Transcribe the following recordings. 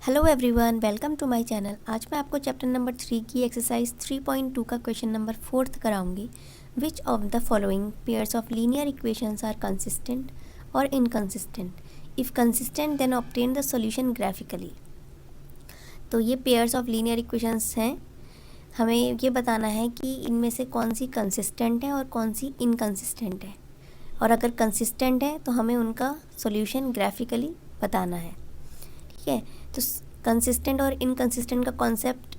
Hello everyone, welcome to my channel. आज मैं आपको चैप्टर नंबर 3 की एक्सरसाइज 3.2 का क्वेश्चन नंबर 4 कराऊंगी। Which of the following pairs of linear equations are consistent और inconsistent? If consistent then obtain the solution graphically. तो ये pairs of linear equations हैं। हमें ये बताना है कि इनमें से कौन सी कंसिस्टेंट है और कौन सी इनकंसिस्टेंट है, और अगर कंसिस्टेंट है तो हमें उनका सॉल्यूशन ग्राफिकली बताना है। ठीक है, तो कंसिस्टेंट और इनकंसिस्टेंट का कॉन्सेप्ट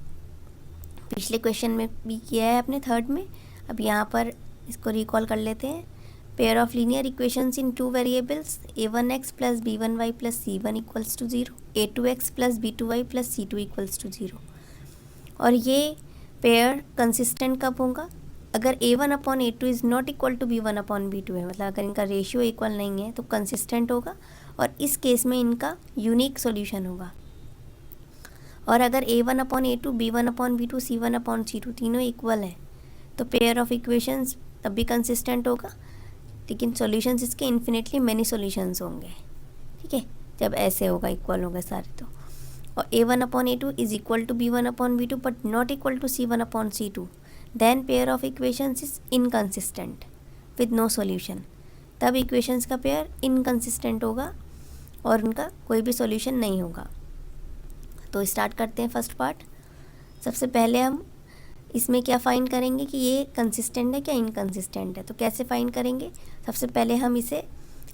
पिछले क्वेश्चन में भी किया है अपने थर्ड में। अब यहाँ पर इसको रिकॉल कर लेते हैं। Pair of linear equations in two variables a1x plus b1y plus c1 equals to 0, a2x plus b2y plus c2 equals to 0। और ये पेयर कंसिस्टेंट कब होगा? अगर a1 upon a2 is not equal to b1 upon b2 है, मतलब अगर इनका ratio equal नहीं है तो कंसिस्टेंट होगा, और इस केस में इनका यूनिक सॉल्यूशन होगा। और अगर a1 upon a2, b1 upon b2, c1 upon c2 तीनों इक्वल है तो पेयर ऑफ इक्वेशंस तब भी कंसिस्टेंट होगा, लेकिन सॉल्यूशंस इसके इन्फिनिटली मैनी सॉल्यूशंस होंगे। ठीक है, जब ऐसे होगा, इक्वल होगा सारे तो। और a1 upon a2 is equal to b1 upon b2 but not equal to c1 upon c2, then pair of equations is inconsistent with no solution. तब इक्वेशंस का पेयर इनकंसिस्टेंट होगा और उनका कोई भी सॉल्यूशन नहीं होगा। तो स्टार्ट करते हैं फर्स्ट पार्ट। सबसे पहले हम इसमें क्या फाइंड करेंगे कि ये कंसिस्टेंट है क्या इनकंसिस्टेंट है। तो कैसे फाइंड करेंगे? सबसे पहले हम इसे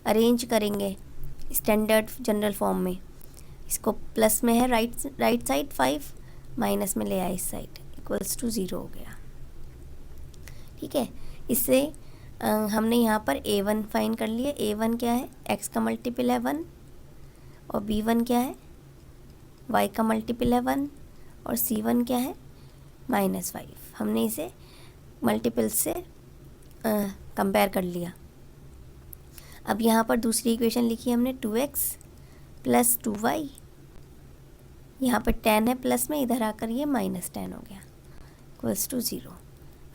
अरेंज करेंगे स्टैंडर्ड जनरल फॉर्म में। इसको प्लस में है राइट साइड 5, माइनस में ले आए इस साइड, इक्वल्स टू 0 हो गया। ठीक है, इससे हमने यहाँ पर a1 फाइंड कर लिया। a1 क्या है? x का मल्टीपल है 1, और b1 क्या है? y का मल्टीपल है 1, और c1 क्या है? -5। हमने इसे मल्टीपल से कंपेयर कर लिया। अब यहाँ पर दूसरी इक्वेशन लिखी हमने 2x प्लस 2y, यहाँ पर 10 है प्लस में, इधर आकर ये -10 हो गया, इक्वल्स टू 0।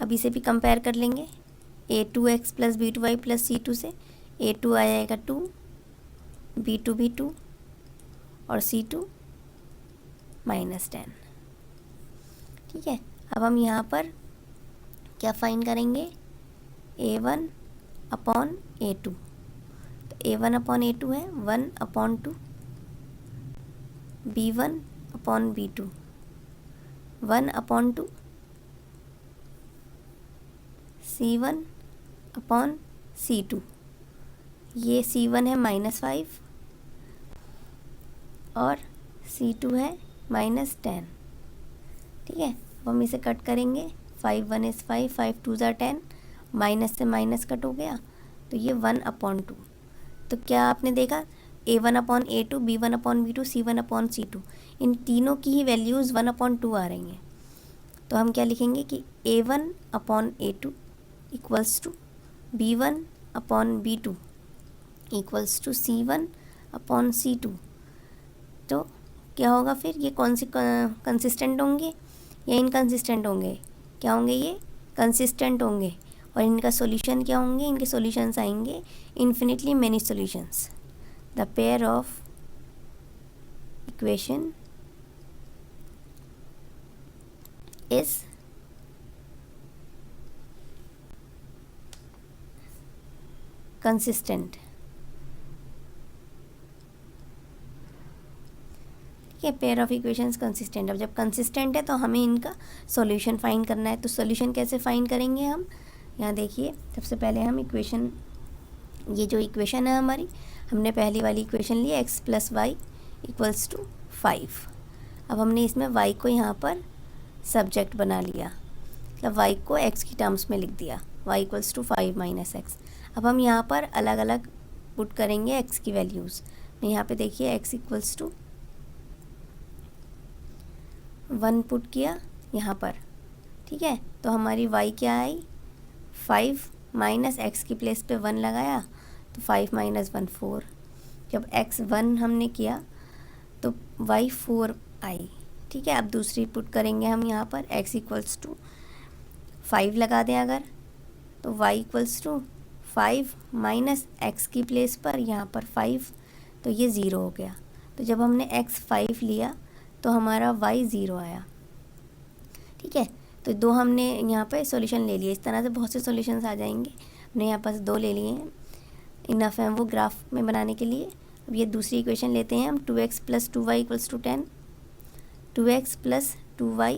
अब इसे भी कंपेयर कर लेंगे a2x plus b2y plus c2 से। a2 आ जाएगा 2, b2 भी 2, और c2 -10। ठीक है, अब हम यहाँ पर क्या फाइंड करेंगे? a1 upon a2। तो a1 अपॉन a2 है 1 upon 2, b1 upon b2 1 upon 2, c1 upon c2। ये c1 है -5 और c2 है -10। ठीक है, अब हम इसे कट करेंगे। 5 1 इज़ 5, 5 2 ज़ा 10, माइनस से माइनस कट हो गया, तो ये 1 अपॉन 2। तो क्या आपने देखा? a1 upon a2, b1 upon b2, c1 upon c2, इन तीनों की ही वैल्यूज़ 1 अपॉन 2 आ रही हैं। तो हम क्या लिखेंगे कि a1 upon a2 equals to b1 upon b2 equals to c1 upon c2। तो क्या होगा फिर? ये कौन सी कंसिस्टेंट होंगे या इनकंसिस्टेंट होंगे? क्या होंगे? ये कंसिस्टेंट होंगे। और इनका सॉल्यूशन क्या होंगे? इनके सॉल्यूशंस आएंगे infinitely many solutions. The pair of equation is consistent. ठीक है, पेयर ऑफ इक्वेशंस कंसिस्टेंट। अब जब कंसिस्टेंट है तो हमें इनका सॉल्यूशन फाइंड करना है। तो सॉल्यूशन कैसे फाइंड करेंगे हम? यहाँ देखिए, सबसे पहले हम इक्वेशन, ये जो इक्वेशन है हमारी, हमने पहली वाली इक्वेशन ली x plus y equals to 5। अब हमने इसमें y को यहाँ पर सब्जेक्ट बना लिया, मतलब y को x की टर्म्स में लिख दिया, y equals to 5 minus x। अब हम यहाँ पर अलग अलग पुट करेंगे x की वैल्यूज़। यहाँ पे देखिए x इक्वल्स टू 1 पुट किया यहाँ पर। ठीक है, तो हमारी y क्या आई? 5 माइनस एक्स की प्लेस पे 1 लगाया तो 5 माइनस 1 4। जब x 1 हमने किया तो y 4 आई। ठीक है, अब दूसरी पुट करेंगे हम यहाँ पर x इक्वल्स टू 5 लगा दें अगर, तो y equals to 5 minus x की प्लेस पर यहाँ पर 5, तो ये 0 हो गया। तो जब हमने x 5 लिया तो हमारा y 0 आया। ठीक है, तो 2 हमने यहाँ पे सॉल्यूशन ले लिए। इस तरह से बहुत से सॉल्यूशंस आ जाएंगे। हमने यहाँ पास 2 ले लिए हैं, इनफ है वो ग्राफ में बनाने के लिए। अब ये दूसरी इक्वेशन लेते हैं हम, 2x + 2y = 10, 2x + 2y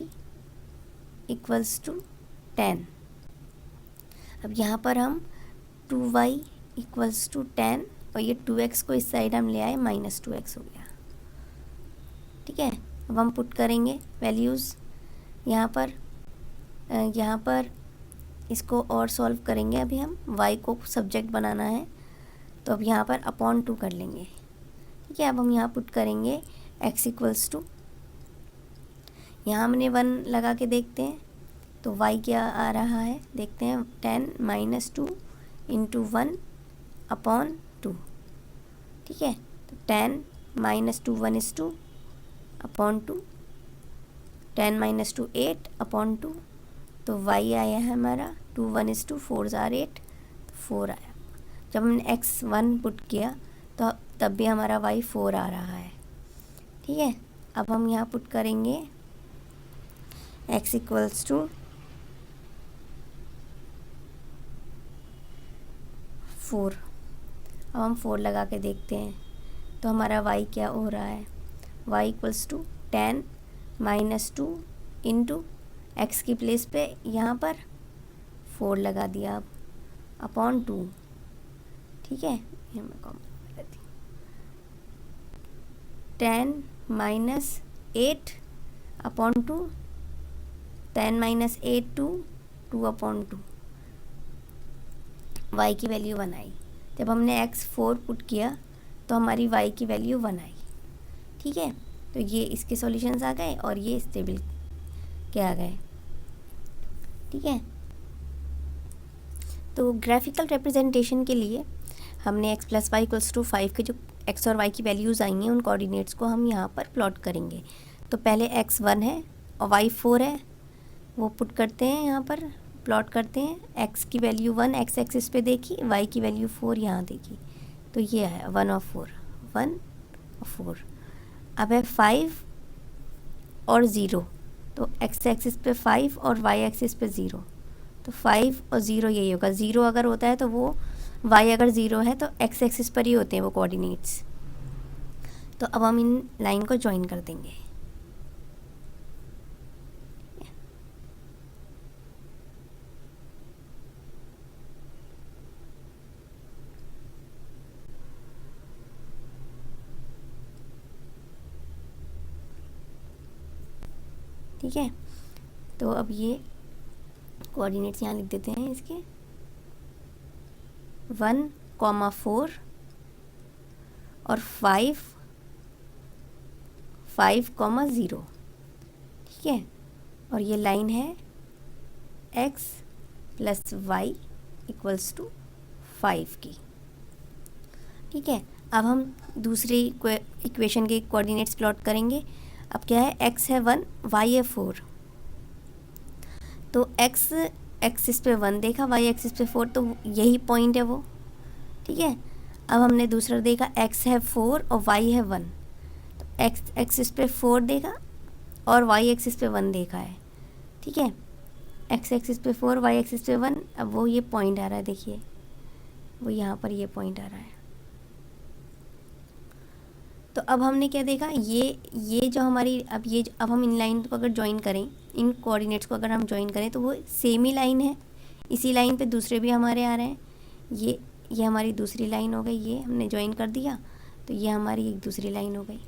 = 10। अब यहाँ पर हम 2y = 10 और ये 2x को इस साइड हम ले आए, -2x हो गया। ठीक है, अब हम पुट करेंगे वैल्यूज़ यहाँ पर इसको और सॉल्व करेंगे। अभी हम y को सब्जेक्ट बनाना है, तो अब यहाँ पर /2 कर लेंगे। ठीक है, अब हम यहाँ पुट करेंगे x = यहाँ हमने 1 लगा के देखते हैं तो y क्या आ रहा है, देखते हैं। 10 - 2 × 1/2। ठीक है, तो 10 - 2 1 is 2/2, 10 - 2 8/2। तो y आया है हमारा 2 1 is 2 4 * 8, 4 आया। जब हमने x1 पुट किया तो तब भी हमारा y 4 आ रहा है। ठीक है, अब हम यहाँ पुट करेंगे x = 4। अब हम 4 लगा के देखते हैं तो हमारा y क्या हो रहा है, y = 10 - 2 × x की प्लेस पे यहाँ पर 4 लगा दिया, अब /2। ठीक है, ये मैं कॉमन कर लेती हूँ। 10 - 8/2, 10 - 8 2/2। y की वैल्यू 1 आई। जब हमने x4 पुट किया तो हमारी y की वैल्यू 1 आई। ठीक है, तो ये इसके सॉल्यूशंस आ गए और ये स्टेबल के आ गए। ठीक है, तो ग्राफिकल रिप्रेजेंटेशन के लिए हमने x + y = 5 के जो x और y की वैल्यूज़ आई हैं उन कोऑर्डिनेट्स को हम यहाँ पर प्लॉट करेंगे। तो पहले x 1 है और y 4 है, वो पुट करते हैं यहाँ पर, प्लॉट करते हैं। x की वैल्यू 1 x एक्सिस पे देखी, y की वैल्यू 4 यहाँ देखी, तो ये है 1 और 4, 1 और 4। अब है 5 और 0, तो x एक्सिस पे 5 और y एक्सिस पे 0, तो 5 और 0 यही होगा। 0 अगर होता है तो वो y अगर 0 है तो x एक्सिस पर ही होते हैं वो कोऑर्डिनेट्स। तो अब हम इन लाइन को ज्वाइन कर देंगे। ठीक है, तो अब ये कोऑर्डिनेट्स यहाँ लिख देते हैं इसके, 1, 4 और 5, 0। ठीक है, और ये लाइन है x + y = 5 की। ठीक है, अब हम दूसरी इक्वेशन के कोऑर्डिनेट्स प्लॉट करेंगे। अब क्या है, x है 1, y है 4, तो x एक्सिस पे 1 देखा, y एक्सिस पे 4, तो यही पॉइंट है वो। ठीक है, अब हमने दूसरा देखा x है 4 और y है 1, तो x एक्सिस पे 4 देखा और y एक्सिस पे 1 देखा है। ठीक है, x एक्सिस पे 4 y एक्सिस पे 1, अब वो ये पॉइंट आ रहा है, देखिए वो यहाँ पर ये पॉइंट आ रहा है। तो अब हमने क्या देखा, ये जो हमारी अब हम इन लाइन को अगर ज्वाइन करें, इन कोऑर्डिनेट्स को अगर हम ज्वाइन करें तो वो सेम ही लाइन है। इसी लाइन पे दूसरे भी हमारे आ रहे हैं। ये हमारी दूसरी लाइन हो गई, ये हमने ज्वाइन कर दिया तो ये हमारी एक दूसरी लाइन हो गई।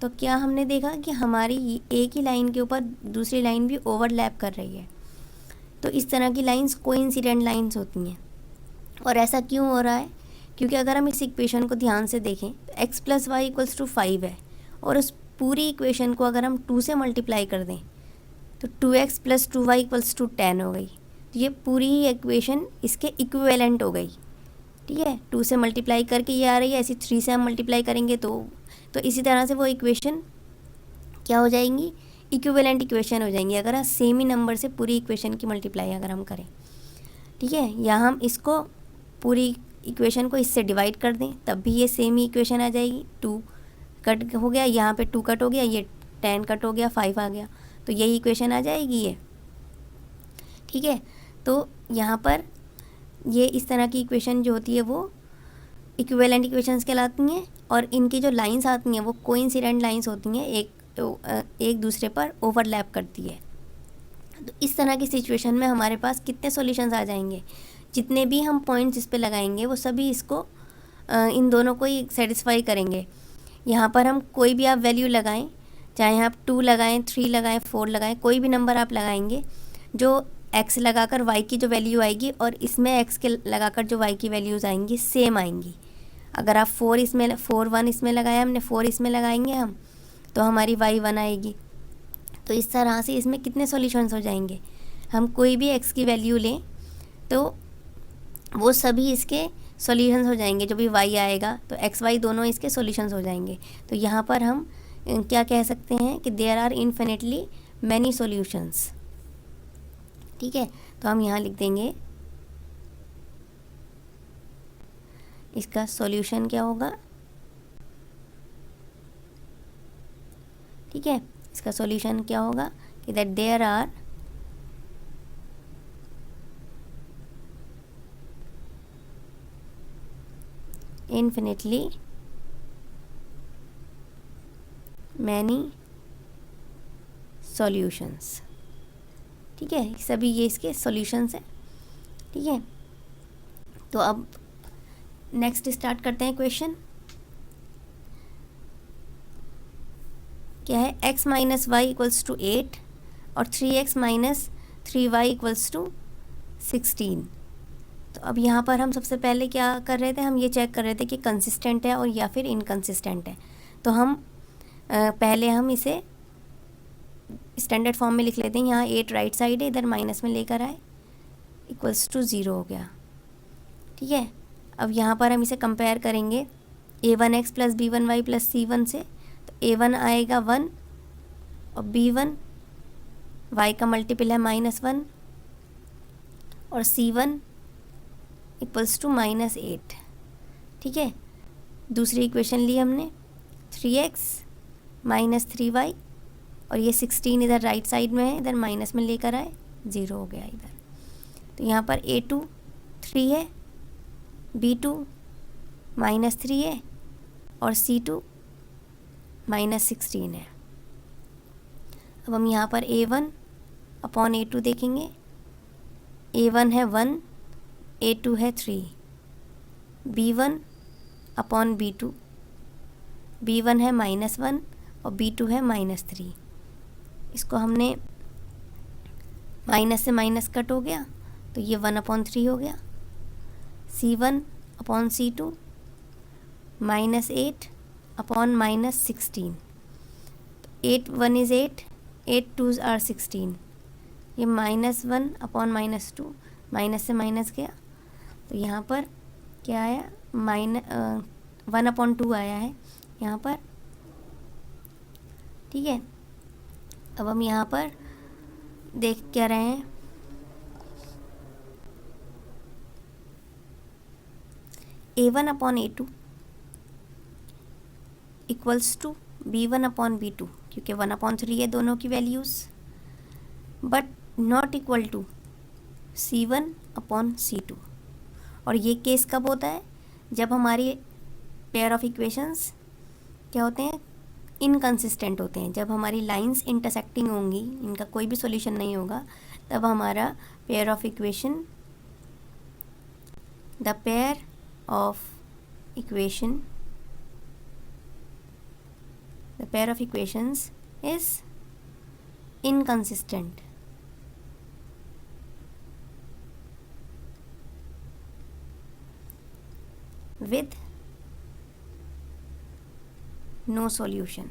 तो क्या हमने देखा कि हमारी एक ही लाइन के ऊपर दूसरी लाइन भी ओवरलैप कर रही है। तो इस तरह की लाइंस कोइंसिडेंट लाइंस होती हैं। और ऐसा क्यों हो रहा है, क्योंकि अगर हम इस इक्वेशन को ध्यान से देखें तो x + y = 5 है, और उस पूरी इक्वेशन को अगर हम 2 से मल्टीप्लाई कर दें तो 2x + 2y = 10 हो गई। तो ये पूरी ही इक्वेशन इसके इक्विवेलेंट हो गई। ठीक है, 2 से मल्टीप्लाई करके ये आ रही है, ऐसी 3 से हम मल्टीप्लाई करेंगे तो इसी तरह से वो इक्वेशन क्या हो जाएंगी, इक्विवेलेंट इक्वेशन हो जाएंगी, अगर सेम ही नंबर से पूरी इक्वेशन की मल्टीप्लाई अगर हम करें। ठीक है, या हम इसको पूरी इक्वेशन को इससे डिवाइड कर दें तब भी ये सेम ही इक्वेशन आ जाएगी। 2 कट हो गया, यहाँ पे 2 कट हो गया, ये 10 कट हो गया, 5 आ गया, तो यही इक्वेशन आ जाएगी ये। ठीक है, तो यहाँ पर ये इस तरह की इक्वेशन जो होती है वो इक्विवेलेंट इक्वेशंस कहलाती हैं, और इनकी जो लाइंस आती हैं वो कोइंसिडेंट लाइंस होती हैं, एक दूसरे पर ओवरलैप करती है। तो इस तरह की सिचुएशन में हमारे पास कितने सॉल्यूशंस आ जाएंगे, जितने भी हम पॉइंट्स इस पे लगाएंगे वो सभी इसको इन दोनों को ही सेटिस्फाई करेंगे। यहाँ पर हम कोई भी आप वैल्यू लगाएं, चाहे आप 2 लगाएं, 3 लगाएं, 4 लगाएं, कोई भी नंबर आप लगाएंगे, जो x लगाकर y की जो वैल्यू आएगी और इसमें x के लगाकर जो y की वैल्यूज़ आएंगी सेम आएंगी। अगर आप 4 इसमें 4 1 इसमें लगाया हमने, 4 इसमें लगाएंगे हम, तो हमारी y 1 आएगी। तो इस तरह से इसमें कितने सॉल्यूशंस हो जाएंगे, हम कोई भी x की वैल्यू लें तो वो सभी इसके सॉल्यूशंस हो जाएंगे। जो भी y आएगा तो x y दोनों इसके सॉल्यूशंस हो जाएंगे। तो यहाँ पर हम क्या कह सकते हैं कि there are infinitely many solutions. ठीक है, तो हम यहाँ लिख देंगे इसका सॉल्यूशन क्या होगा। ठीक है, इसका सॉल्यूशन क्या होगा कि that there are infinitely many solutions। ठीक है, सभी ये इसके सॉल्यूशंस हैं। ठीक है, तो अब नेक्स्ट स्टार्ट करते हैं क्वेश्चन। क्या है, x minus y equals to 8 और 3x minus 3y equals to 16। तो अब यहाँ पर हम सबसे पहले क्या कर रहे थे, हम ये चेक कर रहे थे कि कंसिस्टेंट है और या फिर इनकंसिस्टेंट है। तो हम पहले हम इसे स्टैंडर्ड फॉर्म में लिख लेते हैं। यहाँ 8 राइट साइड है, इधर माइनस में लेकर आए, इक्वल्स टू 0 हो गया। ठीक है, अब यहाँ पर हम इसे कंपेयर करेंगे a1x plus b1y plus c1 से। तो a1 आएगा 1 और b1 y का मल्टीपल है -1 और c1 इक्वल्स टू -8। ठीक है, दूसरी इक्वेशन ली हमने 3x माइनस 3y और ये 16 इधर राइट साइड में है, इधर माइनस में लेकर आए, 0 हो गया इधर। तो यहाँ पर a2 3 है, b2 -3 है और c2 -16 है। अब हम यहाँ पर a1 अपॉन a2 देखेंगे। a1 है 1, a2 है 3, b1 अपॉन b2, b1 है -1 और b2 है -3। इसको हमने माइनस से माइनस कट हो गया तो ये 1/3 हो गया। c1 upon c2 -8 upon -16। 8 1 is 8, 8 2s are 16। ये -1 अपॉन -2, माइनस से माइनस गया तो यहाँ पर क्या आया, 1/2 आया है यहाँ पर। ठीक है, अब हम यहाँ पर देख क्या रहे हैं, a1 upon a2 equals to b1 upon b2, क्योंकि 1/3 है दोनों की values, but not equal to c1 upon c2। और ये केस कब होता है, जब हमारी पेयर ऑफ इक्वेशंस क्या होते हैं, इनकंसिस्टेंट होते हैं। जब हमारी लाइंस इंटरसेक्टिंग होंगी, इनका कोई भी सॉल्यूशन नहीं होगा, तब हमारा pair of equation, the pair of equation, the pair of equations is inconsistent. with no solution।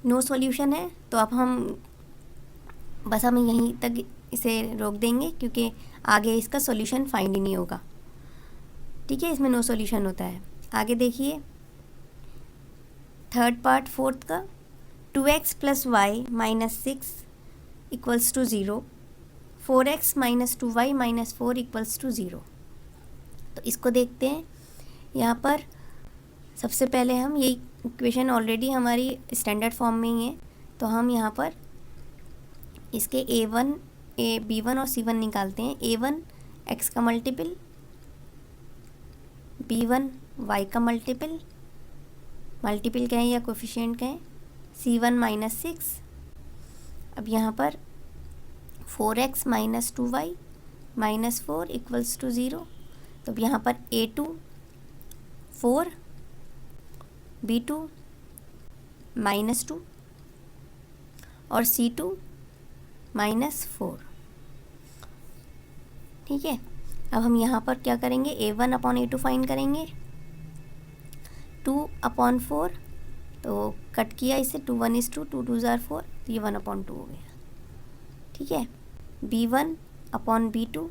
No solution है तो अब हम यहीं तक इसे रोक देंगे, क्योंकि आगे इसका सॉल्यूशन फाइंड ही नहीं होगा। ठीक है, इसमें नो सॉल्यूशन होता है। आगे देखिए थर्ड पार्ट फोर्थ का, 2x plus y minus 6 equals to 0, 4x minus 2y minus 4 equals to 0। तो तो इसको देखते हैं। यहाँ पर सबसे पहले हम ये इक्वेशन ऑलरेडी हमारी स्टैंडर्ड फॉर्म में ही है, तो हम यहाँ पर इसके B1 और C1 निकालते हैं। A1 x का मल्टीपल, B1 y का मल्टीपल कहें या कोफिशिएंट कहें, C1 -6। अब यहाँ पर 4x - 2y - 4 = 0। तो अब यहाँ पर A2 4, B2 -2 और C2 -4। ठीक है, अब हम यहाँ पर क्या करेंगे, A1/A2 फाइंड करेंगे। 2/4, तो कट किया इसे, 2 1 is 2, 2 2 are 4, तो ये 1/2 हो गया। ठीक है, B1/B2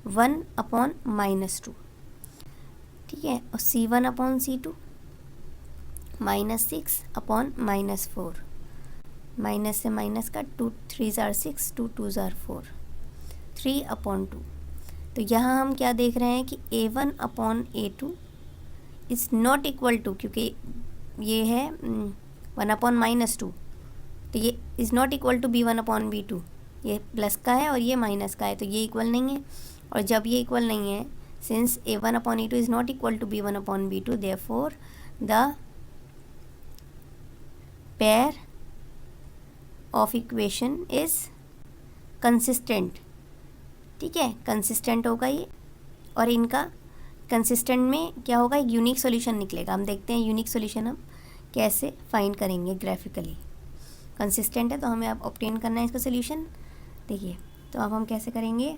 1/-2। ठीक है, और C1/C2 -6/-4। माइनस से माइनस का, 2 3 are 6, 2 2 are 4, 3/2। तो यहाँ हम क्या देख रहे हैं कि A1/A2 is not equal to, क्योंकि ये है 1/-2, तो ये is not equal to B1/B2। ये प्लस का है और ये माइनस का है, तो ये इक्वल नहीं है। और जब ये इक्वल नहीं है, since A1/A2 is not equal to B1/B2, therefore the pair of equation is consistent. ठीक है, कंसिस्टेंट होगा ये, और इनका कंसिस्टेंट में क्या होगा, एक यूनिक सॉल्यूशन निकलेगा। हम देखते हैं यूनिक सॉल्यूशन हम कैसे फाइंड करेंगे ग्राफिकली। कंसिस्टेंट है तो हमें अब ऑब्टेन करना है इसका सॉल्यूशन। देखिए, तो अब हम कैसे करेंगे,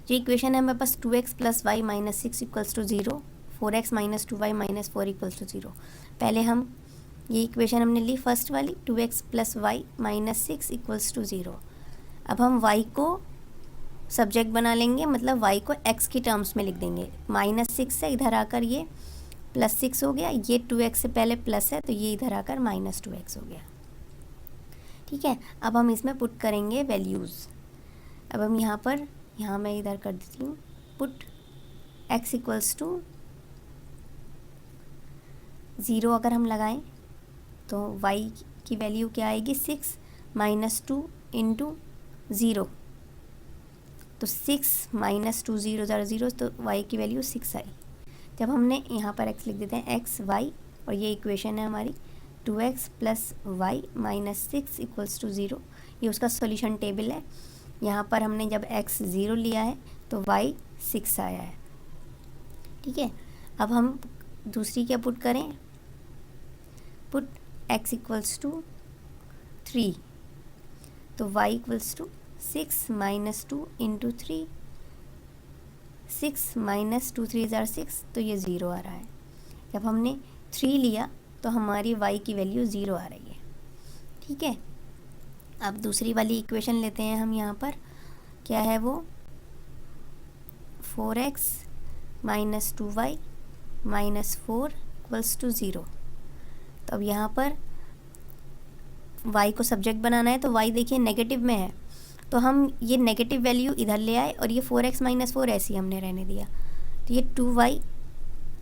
जो इक्वेशन है हमारे पास 2x + y - 6 = 0, 4x - 2y - 4 = 0। पहले हम ये इक्वेशन हमने ली फर्स्ट वाली, 2x + y - 6 = 0। अब हम y को सब्जेक्ट बना लेंगे, मतलब y को x की टर्म्स में लिख देंगे। -6 से इधर आकर ये +6 हो गया, ये 2x से पहले प्लस है तो ये इधर आकर -2x हो गया। ठीक है, अब हम इसमें पुट करेंगे वैल्यूज़। अब हम यहाँ मैं इधर कर देती हूँ, पुट x = 0 अगर हम लगाएं तो y की वैल्यू क्या आएगी, 6 - 2 × 0, तो 6 - 2 0 0 0, तो y की वैल्यू 6 आई। जब हमने यहाँ पर x लिख देते हैं, x y, और ये इक्वेशन है हमारी 2x + y - 6 = 0। ये उसका सॉल्यूशन टेबल है। यहाँ पर हमने जब x 0 लिया है तो y 6 आया है। ठीक है, अब हम दूसरी क्या पुट करें, पुट x = 3, तो y = 6 - 2 × 3, 6 - 2 3 are 6, तो ये 0 आ रहा है। जब हमने 3 लिया तो हमारी y की वैल्यू 0 आ रही है। ठीक है, अब दूसरी वाली इक्वेशन लेते हैं हम। यहाँ पर क्या है वो, 4x - 2y - 4 = 0। तो अब यहाँ पर y को सब्जेक्ट बनाना है, तो y देखिए नेगेटिव में है, तो हम ये नेगेटिव वैल्यू इधर ले आए और ये 4x - 4 ऐसे ही हमने रहने दिया, तो ये 2y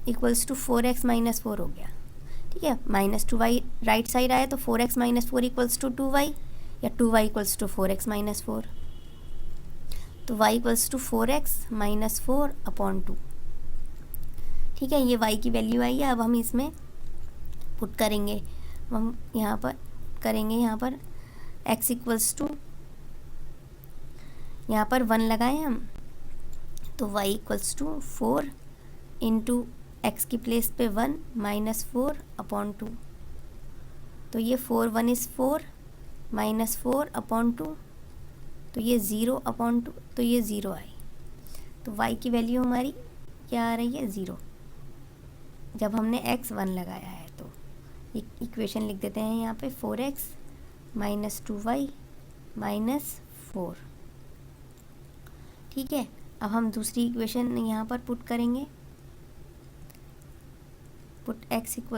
= 4x - 4 हो गया। ठीक है, -2y राइट साइड आया तो 4x - 4 = 2y, या 2y = 4x - 4, तो y = 4x - 4/2। ठीक है, ये y की वैल्यू आई है। अब हम इसमें पुट करेंगे, हम यहाँ पर करेंगे, यहाँ पर x = यहाँ पर 1 लगाएं हम, तो y = 4 × x की प्लेस पे 1 - 4/2, तो ये 4 1 is 4 - 4/2, तो ये 0/2, तो ये 0 आई। तो y की वैल्यू हमारी क्या आ रही है, 0, जब हमने x 1 लगाया है। तो इक्वेशन लिख देते हैं यहाँ पे, 4x - 2y - 4। ठीक है, अब हम दूसरी इक्वेशन यहाँ पर पुट करेंगे, पुट x =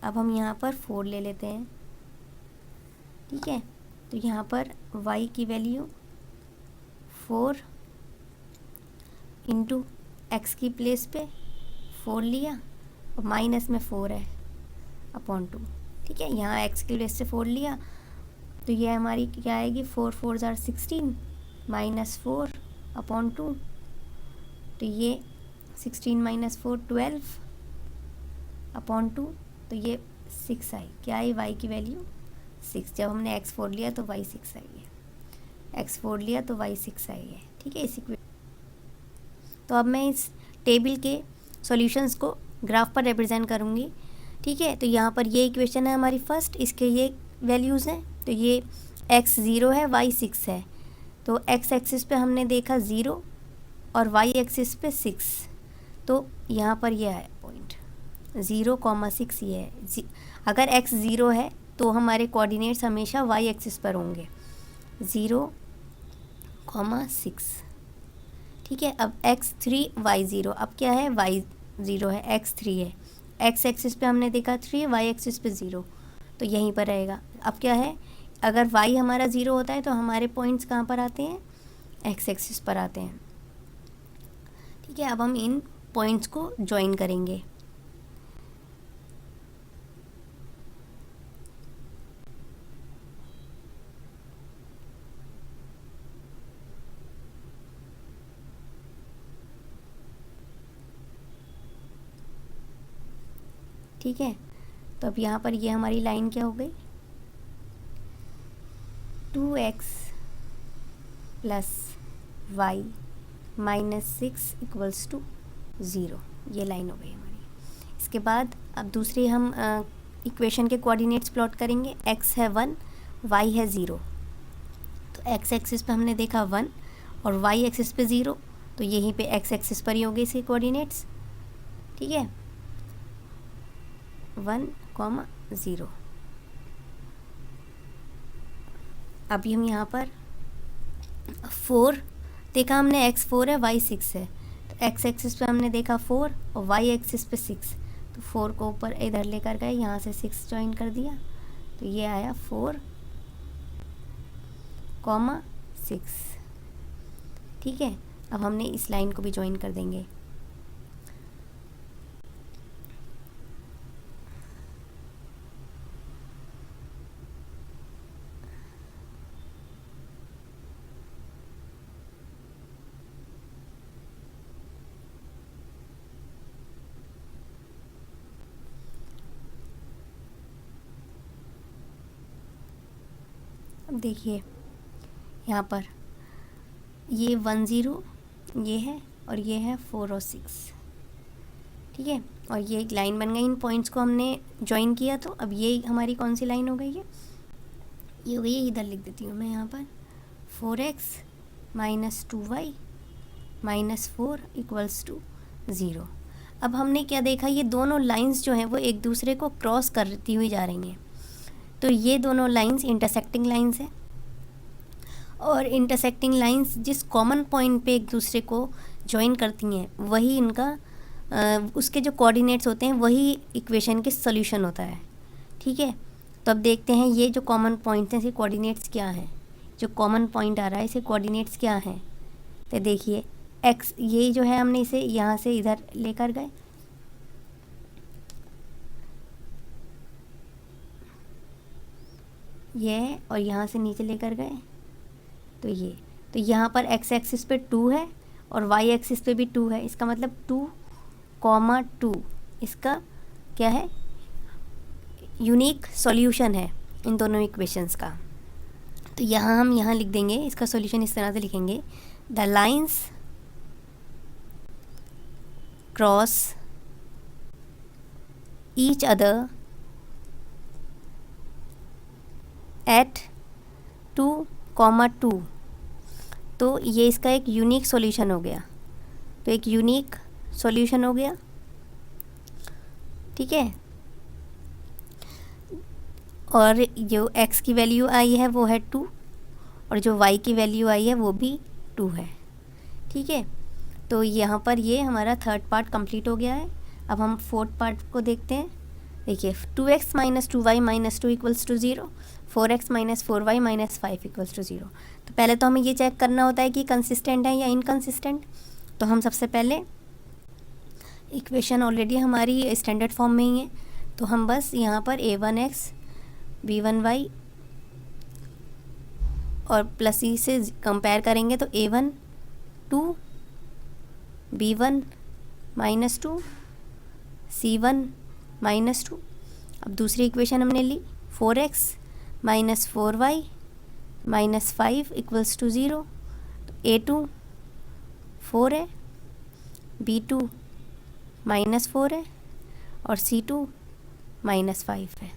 अब हम यहाँ पर 4 ले लेते हैं। ठीक है, तो यहाँ पर y की वैल्यू 4 इंटू एक्स की प्लेस पे 4 लिया और माइनस में 4 है अपॉन 2। ठीक है, यहाँ एक्स की प्लेस से 4 लिया तो ये हमारी क्या आएगी, 4 4 ज़ार 16 माइनस 4 अपॉन 2। तो ये 16 माइनस 4 12 अपॉन 2। तो ये 6 आई। क्या आई, y की वैल्यू 6। जब हमने x4 लिया तो y 6 आई है, x4 लिया तो y 6 आई है। ठीक है, इसी तो अब मैं इस टेबल के सॉल्यूशंस को ग्राफ पर रिप्रेजेंट करूँगी। ठीक है, तो यहाँ पर ये इक्वेशन है हमारी फर्स्ट, इसके ये वैल्यूज़ हैं। तो ये x 0 है, y 6 है। तो x एक्सिस पे हमने देखा 0 और y एक्सिस पे 6। तो यहाँ पर ये है पॉइंट 0,6 ये है। अगर x 0 है तो हमारे कोऑर्डिनेट्स हमेशा y एक्सिस पर होंगे 0,6। ठीक है, अब x3 y 0, अब क्या है, y 0 है, x3 है। x एक्सिस पे हमने देखा 3, y एक्सिस पे 0, तो यहीं पर रहेगा। अब क्या है, अगर y हमारा 0 होता है तो हमारे पॉइंट्स कहाँ पर आते हैं, x एक्सिस पर आते हैं। ठीक है, अब हम इन पॉइंट्स को ज्वाइन करेंगे। ठीक है, तो अब यहाँ पर ये हमारी लाइन क्या हो गई, 2x plus y minus 6 equals to 0, ये लाइन हो गई हमारी। इसके बाद अब दूसरी हम इक्वेशन के कोऑर्डिनेट्स प्लॉट करेंगे। x है 1, y है 0। तो x एक्सिस पे हमने देखा 1 और y एक्सिस पे 0, तो यहीं पे x एक्सिस पर ही होंगे इसके कोऑर्डिनेट्स। ठीक है, 1,0। अभी हम यहाँ पर 4 देखा हमने, x 4 है, y 6 है। तो x एक्सिस पे हमने देखा 4 और y एक्सिस पे 6। तो 4 को ऊपर इधर लेकर गए, यहाँ से 6 ज्वाइन कर दिया, तो ये आया 4,6। ठीक है, अब हमने इस लाइन को भी ज्वाइन कर देंगे। अब देखिए यहाँ पर ये 1 0 ये है और ये है 4 और 6। ठीक है, और ये एक लाइन बन गई। इन पॉइंट्स को हमने ज्वाइन किया, तो अब ये हमारी कौन सी लाइन हो गई है, ये हो गई है, इधर लिख देती हूँ मैं यहाँ पर 4x minus 2y minus 4 equals to 0। अब हमने क्या देखा, ये दोनों लाइंस जो हैं वो एक दूसरे को क्रॉस करती हुई जा रही हैं। तो ये दोनों लाइंस इंटरसेक्टिंग लाइंस हैं, और इंटरसेक्टिंग लाइंस जिस कॉमन पॉइंट पे एक दूसरे को ज्वाइन करती हैं वही इनका उसके जो कोऑर्डिनेट्स होते हैं वही इक्वेशन के सॉल्यूशन होता है। ठीक है, तो अब देखते हैं ये जो कॉमन पॉइंट्स हैं इसके कोऑर्डिनेट्स क्या हैं। जो कॉमन पॉइंट आ रहा है इसके कोऑर्डिनेट्स क्या हैं, तो देखिए x, ये जो है हमने इसे यहाँ से इधर लेकर गए, ये और यहाँ से नीचे लेकर गए, तो ये, तो यहाँ पर x एक्सिस पे 2 है और y एक्सिस पे भी 2 है। इसका मतलब 2,2 इसका क्या है, यूनिक सॉल्यूशन है इन दोनों इक्वेशंस का। तो यहाँ हम यहाँ लिख देंगे, इसका सॉल्यूशन इस तरह से लिखेंगे, the lines cross each other at 2,2। तो ये इसका एक यूनिक सॉल्यूशन हो गया, तो एक यूनिक सॉल्यूशन हो गया। ठीक है, और जो x की वैल्यू आई है वो है 2 और जो y की वैल्यू आई है वो भी 2 है। ठीक है, तो यहाँ पर ये हमारा थर्ड पार्ट कंप्लीट हो गया है। अब हम फोर्थ पार्ट को देखते हैं। देखिए 2x minus 2y minus 2 equals to 0, 4x minus 4y minus 5 equals to 0। तो पहले तो हमें ये चेक करना होता है कि कंसिस्टेंट है या इनकंसिस्टेंट। तो हम सबसे पहले इक्वेशन ऑलरेडी हमारी स्टैंडर्ड फॉर्म में ही है, तो हम बस यहाँ पर a1x b1y और प्लस ई से कंपेयर करेंगे तो a1 2 b1 -2 c1 -2। अब दूसरी इक्वेशन हमने ली 4x - 4y - 5 = 0। तो a2 4 है, b2 -4 है और c2 -5 है।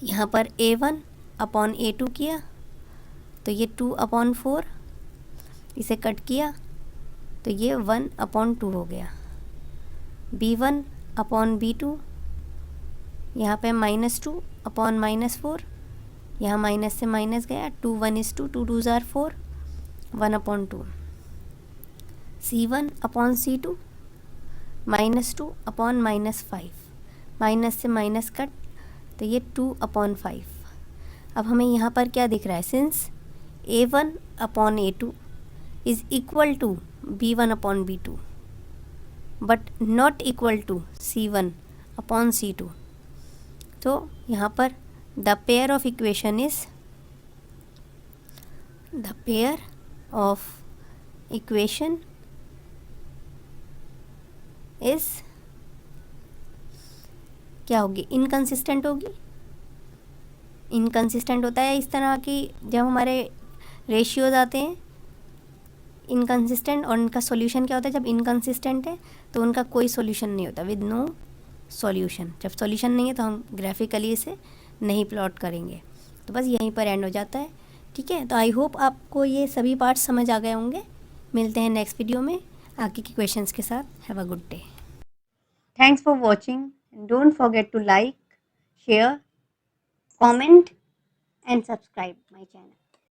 यहाँ पर a1 अपॉन a2 किया तो ये 2/4, इसे कट किया तो ये 1/2 हो गया। b1 अपॉन b2, यहाँ पे -2 अपॉन -4, यहाँ माइनस से माइनस गया, 2 1 is 2, 2 2s are 4, 1/2। c1 upon c2 -2 upon -5, minus से माइनस कट तो ये 2/5। अब हमें यहाँ पर क्या दिख रहा है, since a1 upon a2 is equal to b1 upon b2 but not equal to c1 upon c2, तो यहाँ पर the pair of equation is क्या होगी, इनकंसिस्टेंट होगी। इनकंसिस्टेंट होता है इस तरह की जब हमारे रेशियोज आते हैं इनकंसिस्टेंट, और इनका सॉल्यूशन क्या होता है, जब इनकंसिस्टेंट है तो उनका कोई सॉल्यूशन नहीं होता, विद नो सॉल्यूशन। जब सॉल्यूशन नहीं है तो हम ग्राफिकली इसे नहीं प्लॉट करेंगे। तो बस यहीं पर एंड हो जाता है, ठीक है। तो आई होप आपको ये सभी पार्ट समझ आ गए होंगे। मिलते हैं नेक्स्ट वीडियो में आगे के क्वेश्चंस के साथ। Have a good day. Thanks for watching. Don't forget to like, share, comment and subscribe my channel.